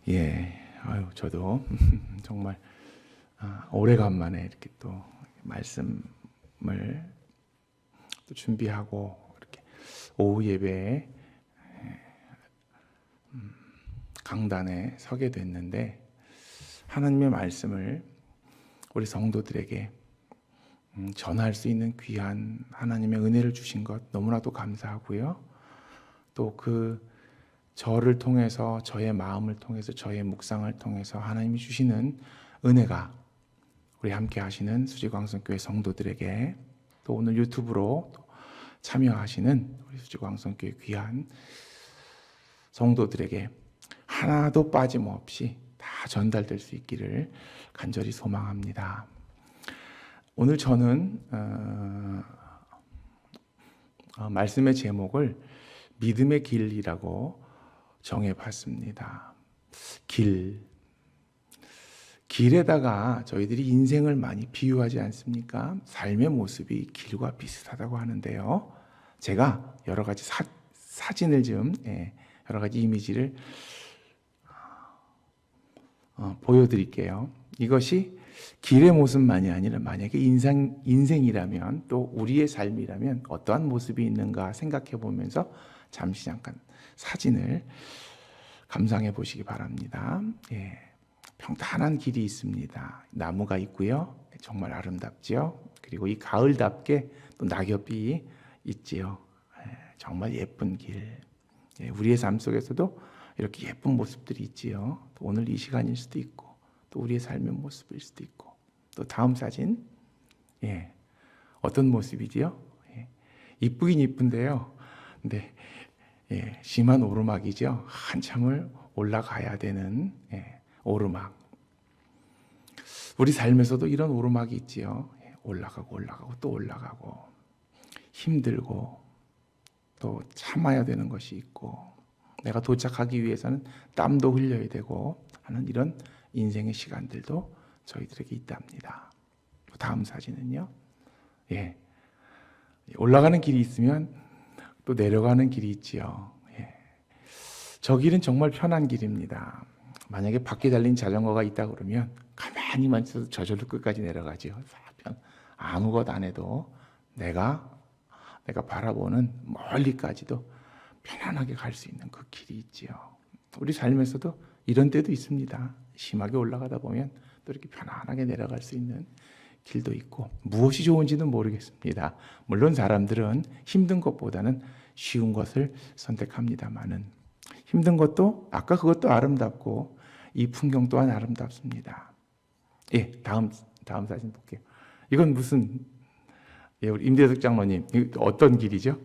예, 아유, 저도 정말 오래간만에 이렇게 또 말씀을 또 준비하고 이렇게 오후 예배에 강단에 서게 됐는데 하나님의 말씀을 우리 성도들에게 전할 수 있는 귀한 하나님의 은혜를 주신 것 너무나도 감사하고요. 또 그 저를 통해서 저의 마음을 통해서 저의 묵상을 통해서 하나님이 주시는 은혜가 우리 함께 하시는 수지광성교회 성도들에게 또 오늘 유튜브로 참여하시는 우리 수지광성교회 귀한 성도들에게 하나도 빠짐없이 다 전달될 수 있기를 간절히 소망합니다. 오늘 저는 말씀의 제목을 믿음의 길이라고 정해봤습니다. 길에다가 저희들이 인생을 많이 비유하지 않습니까? 삶의 모습이 길과 비슷하다고 하는데요. 제가 여러 가지 사진을 좀 여러 가지 이미지를 보여드릴게요. 이것이 길의 모습만이 아니라 만약에 인생이라면 또 우리의 삶이라면 어떠한 모습이 있는가 생각해 보면서 잠시 잠깐 사진을 감상해 보시기 바랍니다. 예, 평탄한 길이 있습니다. 나무가 있고요. 정말 아름답지요. 그리고 이 가을답게 또 낙엽이 있지요. 예, 정말 예쁜 길. 예, 우리의 삶 속에서도 이렇게 예쁜 모습들이 있지요. 또 오늘 이 시간일 수도 있고 또 우리의 삶의 모습일 수도 있고 또 다음 사진. 예, 어떤 모습이지요? 예, 이쁘긴 이쁜데요. 근데 예, 심한 오르막이죠. 한참을 올라가야 되는 오르막. 우리 삶에서도 이런 오르막이 있지요. 올라가고 또 올라가고 힘들고 또 참아야 되는 것이 있고 내가 도착하기 위해서는 땀도 흘려야 되고 하는 이런 인생의 시간들도 저희들에게 있답니다. 다음 사진은요. 예, 올라가는 길이 있으면 또 내려가는 길이 있지요. 예. 저 길은 정말 편한 길입니다. 만약에 바퀴 달린 자전거가 있다 그러면 가만히만 있어도 저절로 끝까지 내려가지요. 아무것도 안 해도 내가 바라보는 멀리까지도 편안하게 갈 수 있는 그 길이 있지요. 우리 삶에서도 이런 때도 있습니다. 심하게 올라가다 보면 또 이렇게 편안하게 내려갈 수 있는 길도 있고 무엇이 좋은지는 모르겠습니다. 물론 사람들은 힘든 것보다는 쉬운 것을 선택합니다만은 힘든 것도 아까 그것도 아름답고 이 풍경 또한 아름답습니다. 예, 다음 사진 볼게요. 이건 무슨 우리 임대석 장로님 어떤 길이죠?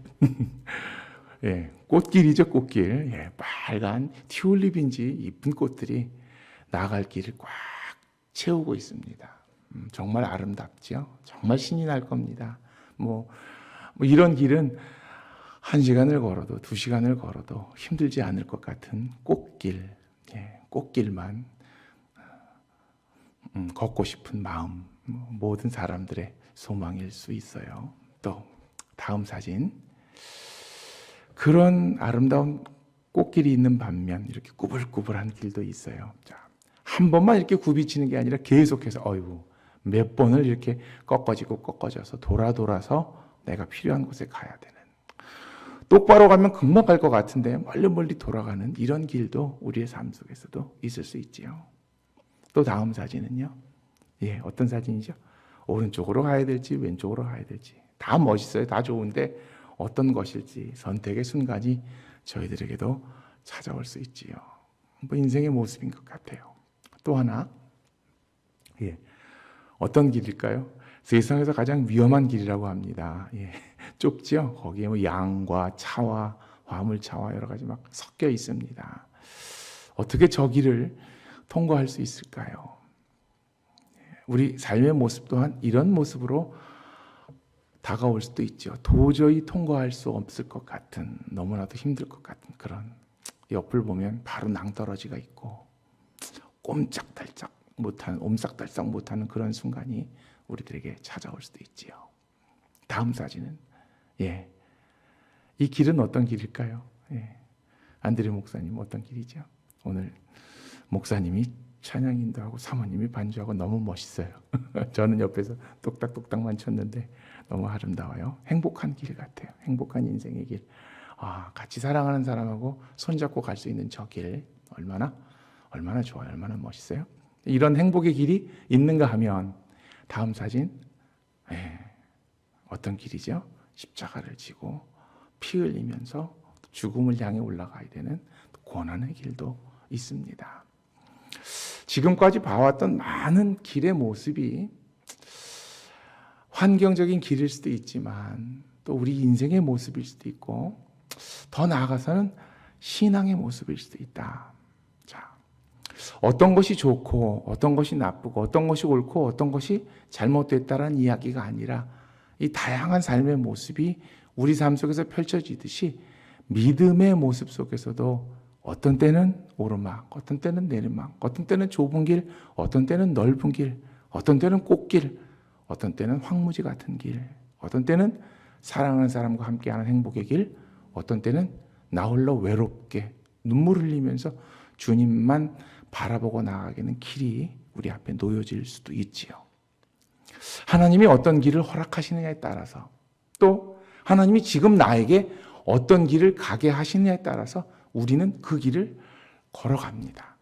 예, 꽃길이죠, 꽃길. 예, 빨간 튤립인지 이쁜 꽃들이 나갈 길을 꽉 채우고 있습니다. 정말 아름답죠. 정말 신이 날 겁니다. 뭐 이런 길은 1시간을 걸어도 2시간을 걸어도 힘들지 않을 것 같은 꽃길, 꽃길만 걷고 싶은 마음, 모든 사람들의 소망일 수 있어요. 또 다음 사진. 그런 아름다운 꽃길이 있는 반면 이렇게 꾸불꾸불한 길도 있어요. 자, 한 번만 이렇게 굽이치는 게 아니라 계속해서 몇 번을 이렇게 꺾어져서 돌아서 내가 필요한 곳에 가야 되는. 똑바로 가면 금방 갈 것 같은데 멀리 돌아가는 이런 길도 우리의 삶 속에서도 있을 수 있지요. 또 다음 사진은요. 예, 어떤 사진이죠? 오른쪽으로 가야 될지 왼쪽으로 가야 될지 다 멋있어요. 다 좋은데 어떤 것일지 선택의 순간이 저희들에게도 찾아올 수 있지요. 뭐 인생의 모습인 것 같아요. 또 하나. 예. 어떤 길일까요? 세상에서 가장 위험한 길이라고 합니다. 예, 좁죠? 거기에 뭐 양과 차와 화물차와 여러 가지 막 섞여 있습니다. 어떻게 저 길을 통과할 수 있을까요? 우리 삶의 모습 또한 이런 모습으로 다가올 수도 있죠. 도저히 통과할 수 없을 것 같은, 너무나도 힘들 것 같은 그런 옆을 보면 바로 낭떠러지가 있고 옴짝달싹 못하는 그런 순간이 우리들에게 찾아올 수도 있지요. 다음 사진은 이 길은 어떤 길일까요? 안드레 목사님 어떤 길이죠? 오늘 목사님이 찬양 인도하고 사모님이 반주하고 너무 멋있어요. 저는 옆에서 똑딱똑딱만 쳤는데 너무 아름다워요. 행복한 길 같아요. 행복한 인생의 길. 같이 사랑하는 사람하고 손잡고 갈 수 있는 저 길 얼마나 좋아요. 얼마나 멋있어요. 이런 행복의 길이 있는가 하면 다음 사진 어떤 길이죠? 십자가를 지고 피 흘리면서 죽음을 향해 올라가야 되는 고난의 길도 있습니다. 지금까지 봐왔던 많은 길의 모습이 환경적인 길일 수도 있지만 또 우리 인생의 모습일 수도 있고 더 나아가서는 신앙의 모습일 수도 있다. 자, 어떤 것이 좋고 어떤 것이 나쁘고 어떤 것이 옳고 어떤 것이 잘못됐다라는 이야기가 아니라 이 다양한 삶의 모습이 우리 삶 속에서 펼쳐지듯이 믿음의 모습 속에서도 어떤 때는 오르막, 어떤 때는 내리막, 어떤 때는 좁은 길, 어떤 때는 넓은 길, 어떤 때는 꽃길, 어떤 때는 황무지 같은 길, 어떤 때는 사랑하는 사람과 함께하는 행복의 길, 어떤 때는 나 홀로 외롭게 눈물 흘리면서 주님만 바라보고 나아가는 길이 우리 앞에 놓여질 수도 있지요. 하나님이 어떤 길을 허락하시느냐에 따라서 또 하나님이 지금 나에게 어떤 길을 가게 하시느냐에 따라서 우리는 그 길을 걸어갑니다.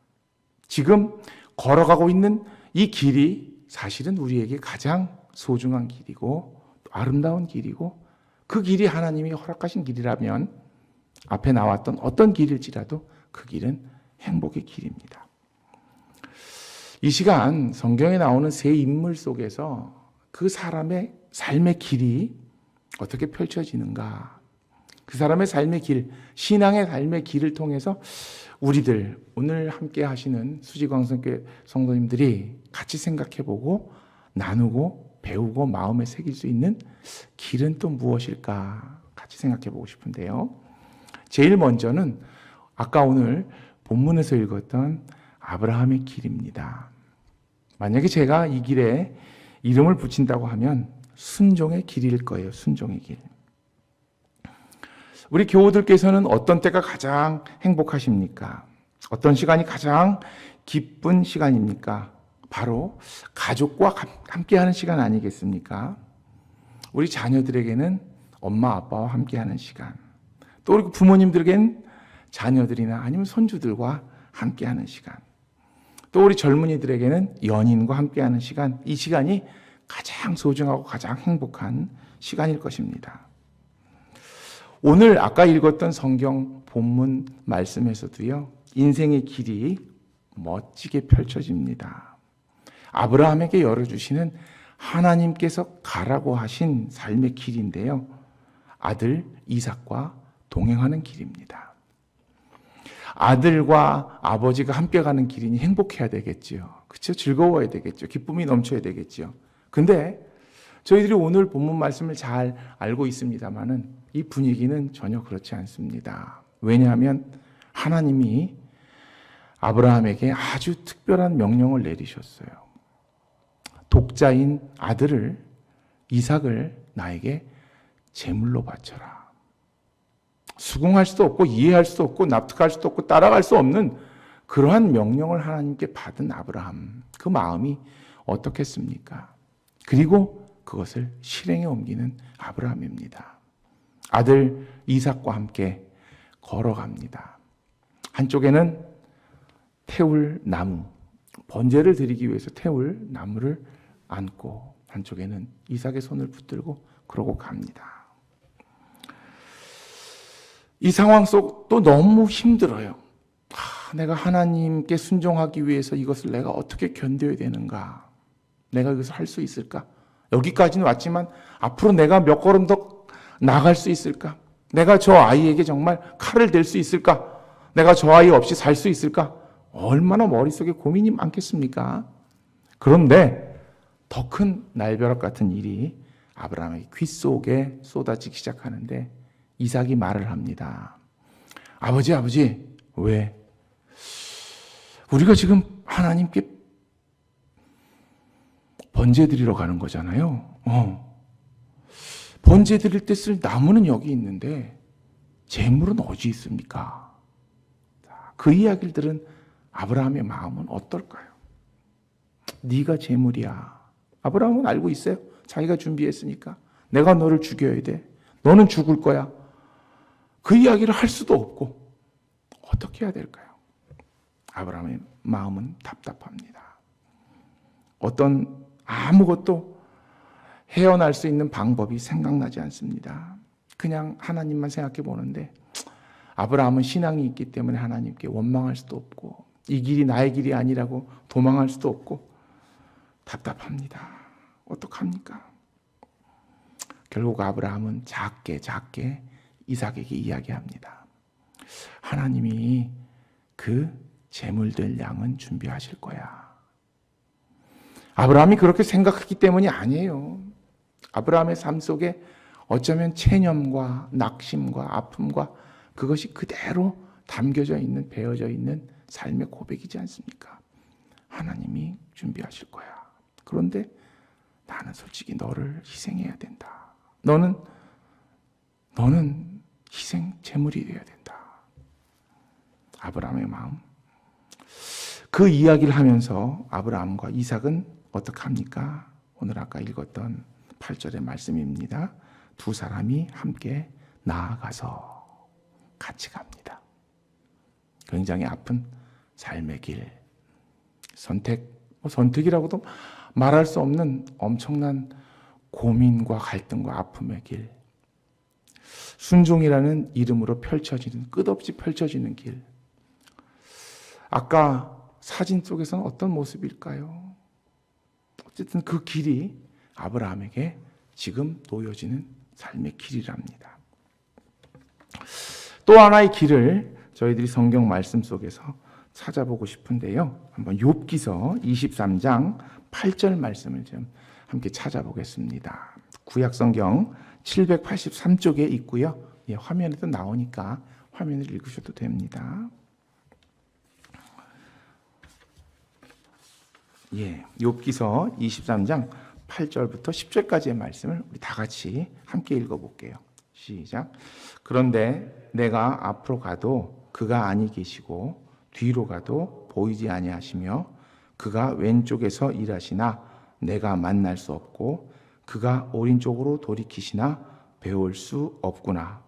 지금 걸어가고 있는 이 길이 사실은 우리에게 가장 소중한 길이고 아름다운 길이고 그 길이 하나님이 허락하신 길이라면 앞에 나왔던 어떤 길일지라도 그 길은 행복의 길입니다. 이 시간 성경에 나오는 세 인물 속에서 그 사람의 삶의 길이 어떻게 펼쳐지는가, 그 사람의 삶의 길, 신앙의 삶의 길을 통해서 우리들 오늘 함께 하시는 수지광성교회 성도님들이 같이 생각해보고 나누고 배우고 마음에 새길 수 있는 길은 또 무엇일까 같이 생각해보고 싶은데요. 제일 먼저는 아까 오늘 본문에서 읽었던 아브라함의 길입니다. 만약에 제가 이 길에 이름을 붙인다고 하면 순종의 길일 거예요. 순종의 길. 우리 교우들께서는 어떤 때가 가장 행복하십니까? 어떤 시간이 가장 기쁜 시간입니까? 바로 가족과 함께하는 시간 아니겠습니까? 우리 자녀들에게는 엄마 아빠와 함께하는 시간, 또 우리 부모님들에게는 자녀들이나 아니면 손주들과 함께하는 시간, 또 우리 젊은이들에게는 연인과 함께하는 시간, 이 시간이 가장 소중하고 가장 행복한 시간일 것입니다. 오늘 아까 읽었던 성경 본문 말씀에서도요, 인생의 길이 멋지게 펼쳐집니다. 아브라함에게 열어주시는 하나님께서 가라고 하신 삶의 길인데요, 아들 이삭과 동행하는 길입니다. 아들과 아버지가 함께 가는 길이니 행복해야 되겠지요. 그렇죠? 즐거워야 되겠죠. 기쁨이 넘쳐야 되겠지요. 근데 저희들이 오늘 본문 말씀을 잘 알고 있습니다만은 이 분위기는 전혀 그렇지 않습니다. 왜냐하면 하나님이 아브라함에게 아주 특별한 명령을 내리셨어요. 독자인 아들을, 이삭을 나에게 제물로 바쳐라. 수긍할 수도 없고 이해할 수도 없고 납득할 수도 없고 따라갈 수 없는 그러한 명령을 하나님께 받은 아브라함, 그 마음이 어떻겠습니까? 그리고 그것을 실행에 옮기는 아브라함입니다. 아들 이삭과 함께 걸어갑니다. 한쪽에는 태울 나무, 번제를 드리기 위해서 태울 나무를 안고, 한쪽에는 이삭의 손을 붙들고 그러고 갑니다. 이 상황 속 또 너무 힘들어요. 내가 하나님께 순종하기 위해서 이것을 내가 어떻게 견뎌야 되는가? 내가 이것을 할 수 있을까? 여기까지는 왔지만 앞으로 내가 몇 걸음 더 나갈 수 있을까? 내가 저 아이에게 정말 칼을 댈 수 있을까? 내가 저 아이 없이 살 수 있을까? 얼마나 머릿속에 고민이 많겠습니까? 그런데 더 큰 날벼락 같은 일이 아브라함의 귀 속에 쏟아지기 시작하는데 이삭이 말을 합니다. 아버지, 왜? 우리가 지금 하나님께 번제 드리러 가는 거잖아요. 번제 드릴 때 쓸 나무는 여기 있는데 제물은 어디 있습니까? 그 이야기를 들은 아브라함의 마음은 어떨까요? 네가 재물이야. 아브라함은 알고 있어요. 자기가 준비했으니까. 내가 너를 죽여야 돼. 너는 죽을 거야. 그 이야기를 할 수도 없고 어떻게 해야 될까요? 아브라함의 마음은 답답합니다. 어떤 아무것도 헤어날 수 있는 방법이 생각나지 않습니다. 그냥 하나님만 생각해 보는데 아브라함은 신앙이 있기 때문에 하나님께 원망할 수도 없고 이 길이 나의 길이 아니라고 도망할 수도 없고 답답합니다. 어떡합니까? 결국 아브라함은 작게 이삭에게 이야기합니다. 하나님이 그 재물들 양은 준비하실 거야. 아브라함이 그렇게 생각했기 때문이 아니에요. 아브라함의 삶 속에 어쩌면 체념과 낙심과 아픔과 그것이 그대로 담겨져 있는, 배어져 있는 삶의 고백이지 않습니까? 하나님이 준비하실 거야. 그런데 나는 솔직히 너를 희생해야 된다. 너는 희생 제물이 되어야 된다. 아브라함의 마음. 그 이야기를 하면서 아브라함과 이삭은 어떻게 합니까? 오늘 아까 읽었던 8절의 말씀입니다. 두 사람이 함께 나아가서 같이 갑니다. 굉장히 아픈 삶의 길. 선택이라고도 말할 수 없는 엄청난 고민과 갈등과 아픔의 길. 순종이라는 이름으로 펼쳐지는, 끝없이 펼쳐지는 길. 아까 사진 속에서는 어떤 모습일까요? 어쨌든 그 길이 아브라함에게 지금 놓여지는 삶의 길이랍니다. 또 하나의 길을 저희들이 성경 말씀 속에서 찾아보고 싶은데요. 한번 욥기서 23장 8절 말씀을 좀 함께 찾아보겠습니다. 구약 성경 783쪽에 있고요. 화면에도 나오니까 화면을 읽으셔도 됩니다. 욥기서 23장 8절부터 10절까지의 말씀을 우리 다 같이 함께 읽어볼게요. 시작. 그런데 내가 앞으로 가도 그가 아니 계시고 뒤로 가도 보이지 아니하시며 그가 왼쪽에서 일하시나 내가 만날 수 없고 그가 오른쪽으로 돌이키시나 배울 수 없구나.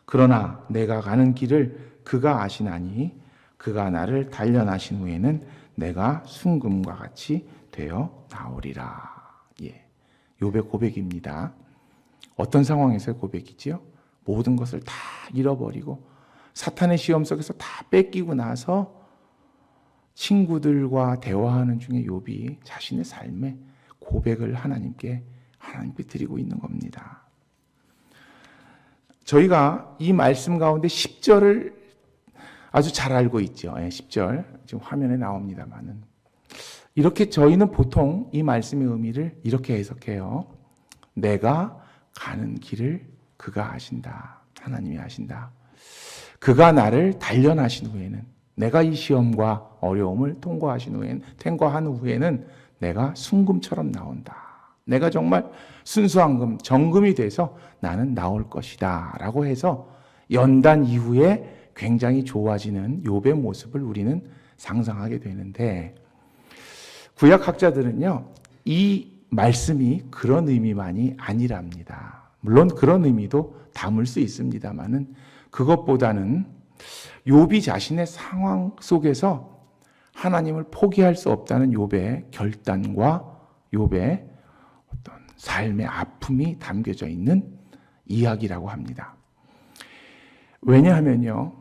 그러나 내가 가는 길을 그가 아시나니 그가 나를 단련하신 후에는 내가 순금과 같이 되어 나오리라. 욥의 고백입니다. 어떤 상황에서의 고백이지요? 모든 것을 다 잃어버리고 사탄의 시험 속에서 다 뺏기고 나서 친구들과 대화하는 중에 욥이 자신의 삶의 고백을 하나님께 드리고 있는 겁니다. 저희가 이 말씀 가운데 10절을 아주 잘 알고 있죠. 10절 지금 화면에 나옵니다만은 이렇게 저희는 보통 이 말씀의 의미를 이렇게 해석해요. 내가 가는 길을 그가 아신다. 하나님이 아신다. 그가 나를 단련하신 후에는, 내가 이 시험과 어려움을 통과한 후에는 내가 순금처럼 나온다. 내가 정말 순수한 금, 정금이 돼서 나는 나올 것이다. 라고 해서 연단 이후에 굉장히 좋아지는 욥의 모습을 우리는 상상하게 되는데, 구약학자들은요, 이 말씀이 그런 의미만이 아니랍니다. 물론 그런 의미도 담을 수 있습니다만은 그것보다는 욥이 자신의 상황 속에서 하나님을 포기할 수 없다는 욥의 결단과 욥의 어떤 삶의 아픔이 담겨져 있는 이야기라고 합니다. 왜냐하면요,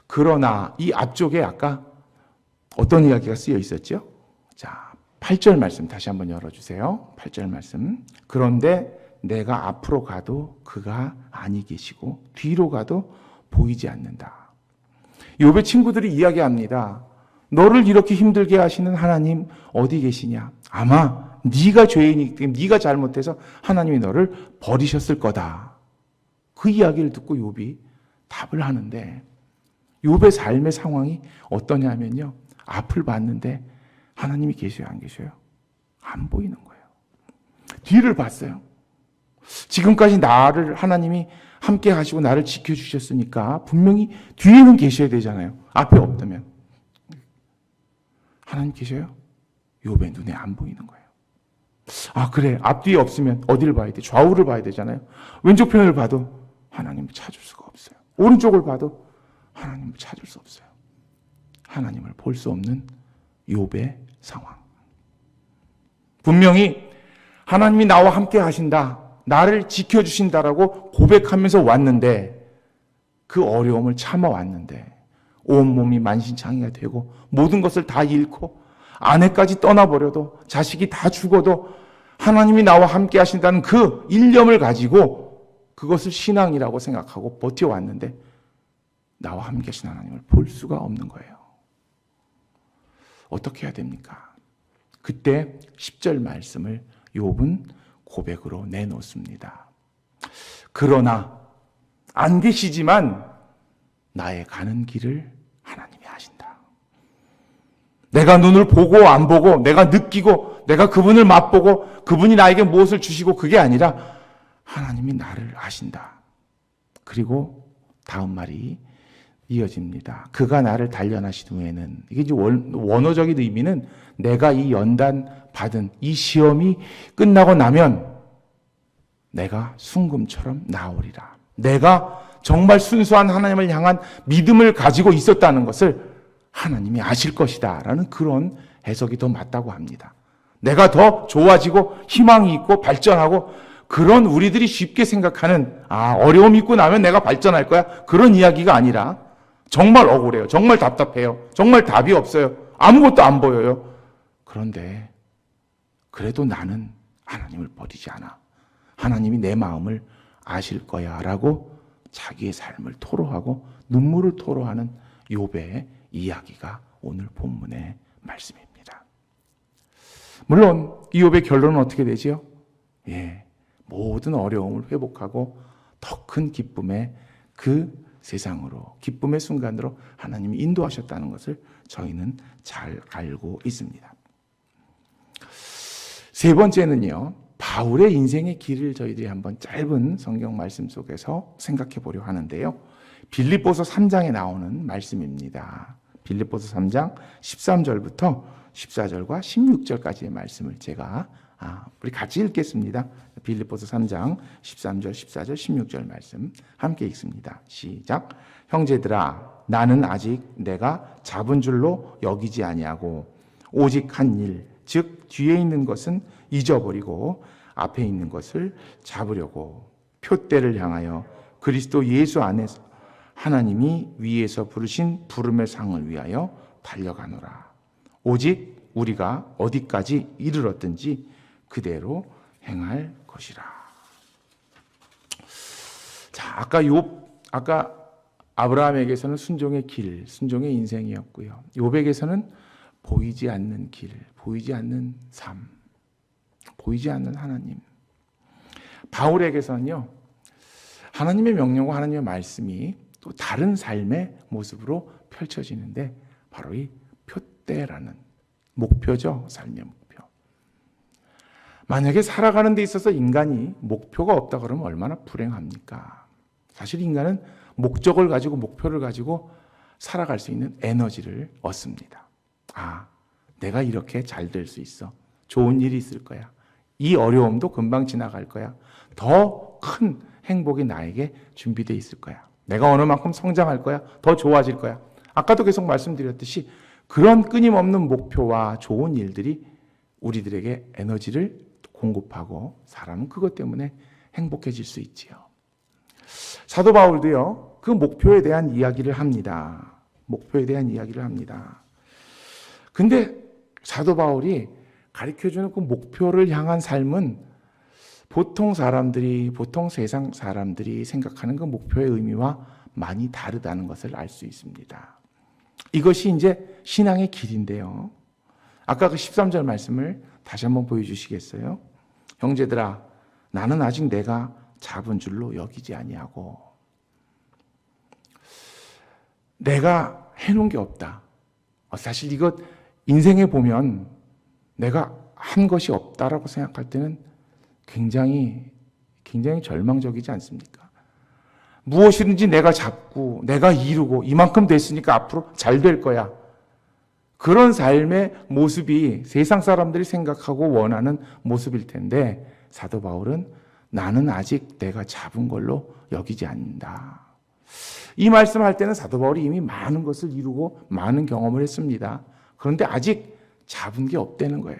그러나 이 앞쪽에 아까 어떤 이야기가 쓰여 있었죠? 자, 8절 말씀 다시 한번 열어주세요. 8절 말씀. 그런데 내가 앞으로 가도 그가 아니 계시고 뒤로 가도 보이지 않는다. 욥의 친구들이 이야기합니다. 너를 이렇게 힘들게 하시는 하나님 어디 계시냐? 아마 네가 죄인이기 때문에 네가 잘못해서 하나님이 너를 버리셨을 거다. 그 이야기를 듣고 욥이 답을 하는데, 욥의 삶의 상황이 어떠냐면요, 앞을 봤는데 하나님이 계셔요, 안 계셔요? 안 보이는 거예요. 뒤를 봤어요. 지금까지 나를 하나님이 함께 하시고 나를 지켜주셨으니까 분명히 뒤에는 계셔야 되잖아요. 앞에 없다면. 하나님 계셔요? 욥의 눈에 안 보이는 거예요. 아, 그래. 앞뒤에 없으면 어디를 봐야 돼? 좌우를 봐야 되잖아요. 왼쪽 편을 봐도 하나님을 찾을 수가 없어요. 오른쪽을 봐도 하나님을 찾을 수 없어요. 하나님을 볼 수 없는 욥의 상황. 분명히 하나님이 나와 함께 하신다, 나를 지켜주신다라고 고백하면서 왔는데, 그 어려움을 참아왔는데 온몸이 만신창이가 되고 모든 것을 다 잃고 아내까지 떠나버려도 자식이 다 죽어도 하나님이 나와 함께 하신다는 그 일념을 가지고 그것을 신앙이라고 생각하고 버텨왔는데 나와 함께 하신 하나님을 볼 수가 없는 거예요. 어떻게 해야 됩니까? 그때 10절 말씀을 욥은 고백으로 내놓습니다. 그러나 안 계시지만 나의 가는 길을 하나님이 아신다. 내가 눈을 보고 안 보고, 내가 느끼고, 내가 그분을 맛보고, 그분이 나에게 무엇을 주시고, 그게 아니라 하나님이 나를 아신다. 그리고 다음 말이 이어집니다. 그가 나를 단련하신 후에는, 이게 이제 원어적인 의미는 내가 이 연단 받은 이 시험이 끝나고 나면 내가 순금처럼 나오리라. 내가 정말 순수한 하나님을 향한 믿음을 가지고 있었다는 것을 하나님이 아실 것이다 라는 그런 해석이 더 맞다고 합니다. 내가 더 좋아지고 희망이 있고 발전하고, 그런 우리들이 쉽게 생각하는 어려움이 있고 나면 내가 발전할 거야, 그런 이야기가 아니라 정말 억울해요. 정말 답답해요. 정말 답이 없어요. 아무것도 안 보여요. 그런데 그래도 나는 하나님을 버리지 않아. 하나님이 내 마음을 아실 거야 라고 자기의 삶을 토로하고 눈물을 토로하는 욥의 이야기가 오늘 본문의 말씀입니다. 물론 이 욥의 결론은 어떻게 되지요? 모든 어려움을 회복하고 더 큰 기쁨의 그 세상으로, 기쁨의 순간으로 하나님이 인도하셨다는 것을 저희는 잘 알고 있습니다. 세 번째는요, 바울의 인생의 길을 저희들이 한번 짧은 성경 말씀 속에서 생각해 보려 하는데요. 빌립보서 3장에 나오는 말씀입니다. 빌립보서 3장 13절부터 14절과 16절까지의 말씀을 제가 우리 같이 읽겠습니다. 빌립보서 3장 13절, 14절, 16절 말씀 함께 읽습니다. 시작. 형제들아, 나는 아직 내가 잡은 줄로 여기지 아니하고 오직 한 일, 즉 뒤에 있는 것은 잊어버리고 앞에 있는 것을 잡으려고 표대를 향하여 그리스도 예수 안에서 하나님이 위에서 부르신 부름의 상을 위하여 달려가노라. 오직 우리가 어디까지 이르렀든지 그대로 행할 것이라. 자, 아까 아브라함에게서는 순종의 길, 순종의 인생이었고요. 욥에게서는 보이지 않는 길, 보이지 않는 삶, 보이지 않는 하나님. 바울에게서는요, 하나님의 명령과 하나님의 말씀이 또 다른 삶의 모습으로 펼쳐지는데 바로 이 표대라는 목표죠. 삶의 목표. 만약에 살아가는 데 있어서 인간이 목표가 없다 그러면 얼마나 불행합니까? 사실 인간은 목적을 가지고, 목표를 가지고 살아갈 수 있는 에너지를 얻습니다. 내가 이렇게 잘 될 수 있어. 좋은 일이 있을 거야. 이 어려움도 금방 지나갈 거야. 더 큰 행복이 나에게 준비되어 있을 거야. 내가 어느 만큼 성장할 거야. 더 좋아질 거야. 아까도 계속 말씀드렸듯이 그런 끊임없는 목표와 좋은 일들이 우리들에게 에너지를 공급하고 사람은 그것 때문에 행복해질 수 있지요. 사도 바울도요, 그 목표에 대한 이야기를 합니다. 목표에 대한 이야기를 합니다. 근데 사도 바울이 가르쳐주는 그 목표를 향한 삶은 보통 세상 사람들이 생각하는 그 목표의 의미와 많이 다르다는 것을 알 수 있습니다. 이것이 이제 신앙의 길인데요. 아까 그 13절 말씀을 다시 한번 보여주시겠어요? 형제들아, 나는 아직 내가 잡은 줄로 여기지 아니하고, 내가 해놓은 게 없다. 사실 이것 인생에 보면 내가 한 것이 없다라고 생각할 때는 굉장히 절망적이지 않습니까? 무엇이든지 내가 잡고 내가 이루고 이만큼 됐으니까 앞으로 잘 될 거야. 그런 삶의 모습이 세상 사람들이 생각하고 원하는 모습일 텐데 사도 바울은 나는 아직 내가 잡은 걸로 여기지 않는다. 이 말씀할 때는 사도 바울이 이미 많은 것을 이루고 많은 경험을 했습니다. 그런데 아직 잡은 게 없다는 거예요.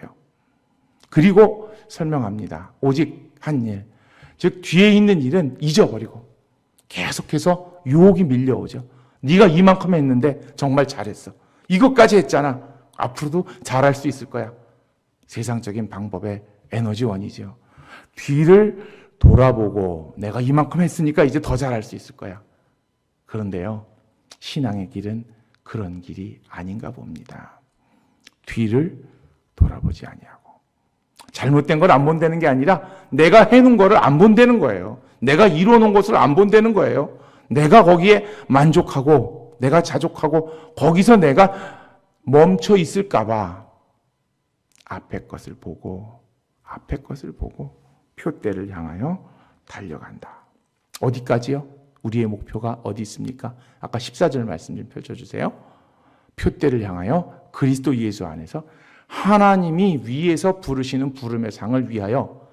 그리고 설명합니다. 오직 한 일, 즉 뒤에 있는 일은 잊어버리고 계속해서 유혹이 밀려오죠. 네가 이만큼 했는데 정말 잘했어. 이것까지 했잖아. 앞으로도 잘할 수 있을 거야. 세상적인 방법의 에너지원이죠. 뒤를 돌아보고 내가 이만큼 했으니까 이제 더 잘할 수 있을 거야. 그런데요, 신앙의 길은 그런 길이 아닌가 봅니다. 뒤를 돌아보지 아니하고 잘못된 걸 안 본다는 게 아니라 내가 해놓은 거를 안 본다는 거예요. 내가 이루어놓은 것을 안 본다는 거예요. 내가 거기에 만족하고 내가 자족하고 거기서 내가 멈춰 있을까 봐 앞에 것을 보고 표대를 향하여 달려간다. 어디까지요? 우리의 목표가 어디 있습니까? 아까 14절 말씀 좀 펼쳐주세요. 표대를 향하여 그리스도 예수 안에서 하나님이 위에서 부르시는 부름의 상을 위하여.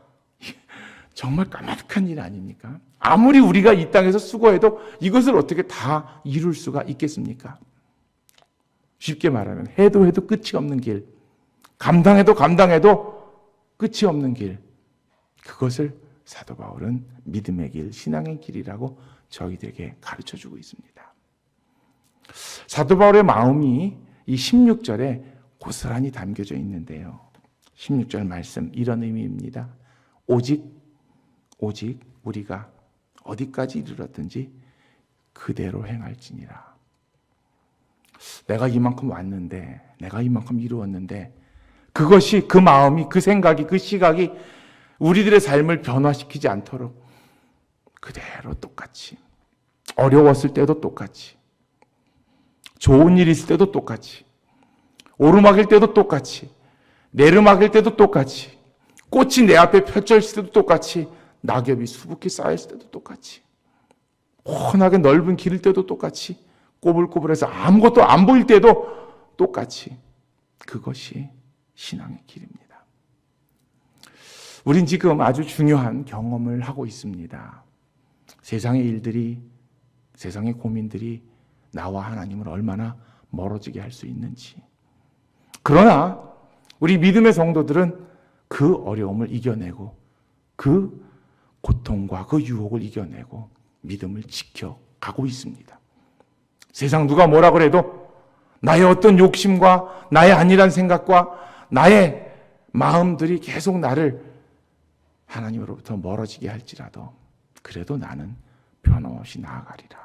정말 까마득한 일 아닙니까? 아무리 우리가 이 땅에서 수고해도 이것을 어떻게 다 이룰 수가 있겠습니까? 쉽게 말하면 해도 끝이 없는 길, 감당해도 끝이 없는 길, 그것을 사도 바울은 믿음의 길, 신앙의 길이라고 저희들에게 가르쳐주고 있습니다. 사도 바울의 마음이 이 16절에 고스란히 담겨져 있는데요. 16절 말씀 이런 의미입니다. 오직 우리가 어디까지 이르렀든지 그대로 행할지니라. 내가 이만큼 왔는데, 내가 이만큼 이루었는데, 그것이, 그 마음이, 그 생각이, 그 시각이 우리들의 삶을 변화시키지 않도록 그대로 똑같이, 어려웠을 때도 똑같이, 좋은 일 있을 때도 똑같이, 오르막일 때도 똑같이, 내리막일 때도 똑같이, 꽃이 내 앞에 펼쳐 있을 때도 똑같이, 낙엽이 수북히 쌓였을 때도 똑같이, 훤하게 넓은 길일 때도 똑같이, 꼬불꼬불해서 아무것도 안 보일 때도 똑같이, 그것이 신앙의 길입니다. 우린 지금 아주 중요한 경험을 하고 있습니다. 세상의 일들이, 세상의 고민들이 나와 하나님을 얼마나 멀어지게 할 수 있는지. 그러나 우리 믿음의 성도들은 그 어려움을 이겨내고 그 고통과 그 유혹을 이겨내고 믿음을 지켜가고 있습니다. 세상 누가 뭐라 그래도 나의 어떤 욕심과 나의 안일한 생각과 나의 마음들이 계속 나를 하나님으로부터 멀어지게 할지라도 그래도 나는 변함없이 나아가리라.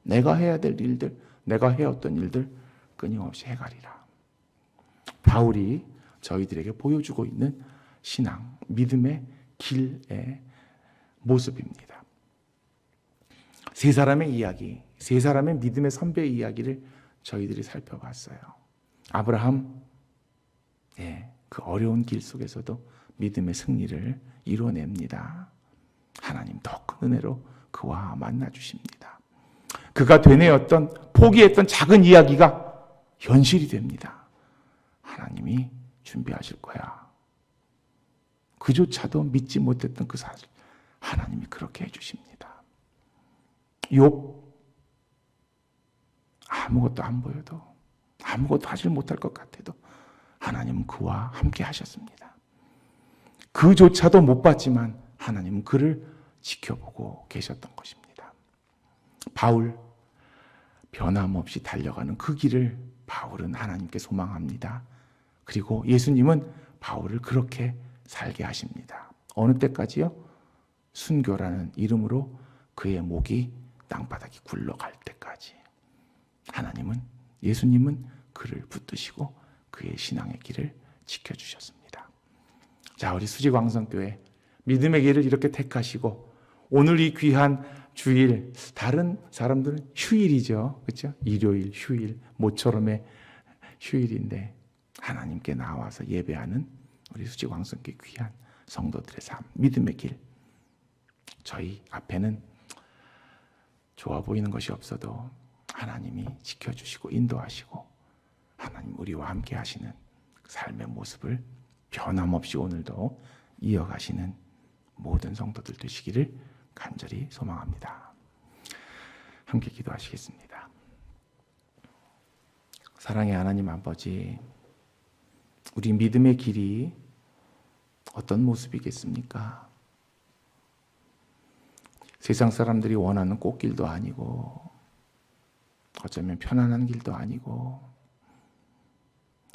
내가 해야 될 일들, 내가 해왔던 일들 끊임없이 해가리라. 바울이 저희들에게 보여주고 있는 신앙, 믿음의 길의 모습입니다. 세 사람의 이야기, 세 사람의 믿음의 선배의 이야기를 저희들이 살펴봤어요. 아브라함, 그 어려운 길 속에서도 믿음의 승리를 이뤄냅니다. 하나님 더 큰 은혜로 그와 만나 주십니다. 그가 되뇌었던, 포기했던 작은 이야기가 현실이 됩니다. 하나님이 준비하실 거야. 그조차도 믿지 못했던 그 사실, 하나님이 그렇게 해주십니다. 욥, 아무것도 안 보여도, 아무것도 하질 못할 것 같아도 하나님은 그와 함께 하셨습니다. 그조차도 못 봤지만 하나님은 그를 지켜보고 계셨던 것입니다. 바울, 변함없이 달려가는 그 길을 바울은 하나님께 소망합니다. 그리고 예수님은 바울을 그렇게 살게 하십니다. 어느 때까지요? 순교라는 이름으로 그의 목이 땅바닥이 굴러갈 때까지. 하나님은, 예수님은 그를 붙드시고 그의 신앙의 길을 지켜주셨습니다. 자, 우리 수지광성교회 믿음의 길을 이렇게 택하시고 오늘 이 귀한 주일, 다른 사람들은 휴일이죠. 그렇죠? 일요일, 휴일, 모처럼의 휴일인데 하나님께 나와서 예배하는 우리 수지광성교회 귀한 성도들의 삶, 믿음의 길. 저희 앞에는 좋아 보이는 것이 없어도 하나님이 지켜주시고 인도하시고 하나님 우리와 함께 하시는 삶의 모습을 변함없이 오늘도 이어가시는 모든 성도들 되시기를 간절히 소망합니다. 함께 기도하시겠습니다. 사랑의 하나님 아버지, 우리 믿음의 길이 어떤 모습이겠습니까? 세상 사람들이 원하는 꽃길도 아니고 어쩌면 편안한 길도 아니고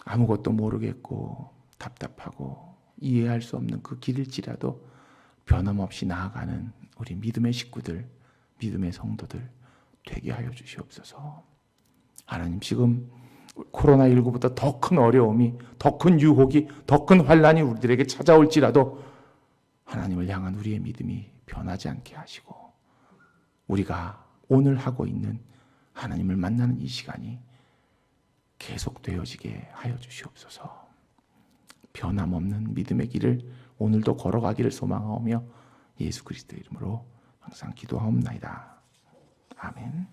아무것도 모르겠고 답답하고 이해할 수 없는 그 길일지라도 변함없이 나아가는 우리 믿음의 식구들, 믿음의 성도들 되게 하여 주시옵소서. 하나님, 지금 코로나19보다 더 큰 어려움이, 더 큰 유혹이, 더 큰 환란이 우리들에게 찾아올지라도 하나님을 향한 우리의 믿음이 변하지 않게 하시고 우리가 오늘 하고 있는 하나님을 만나는 이 시간이 계속 되어지게 하여 주시옵소서. 변함없는 믿음의 길을 오늘도 걸어가기를 소망하며 예수 그리스도의 이름으로 항상 기도하옵나이다. 아멘.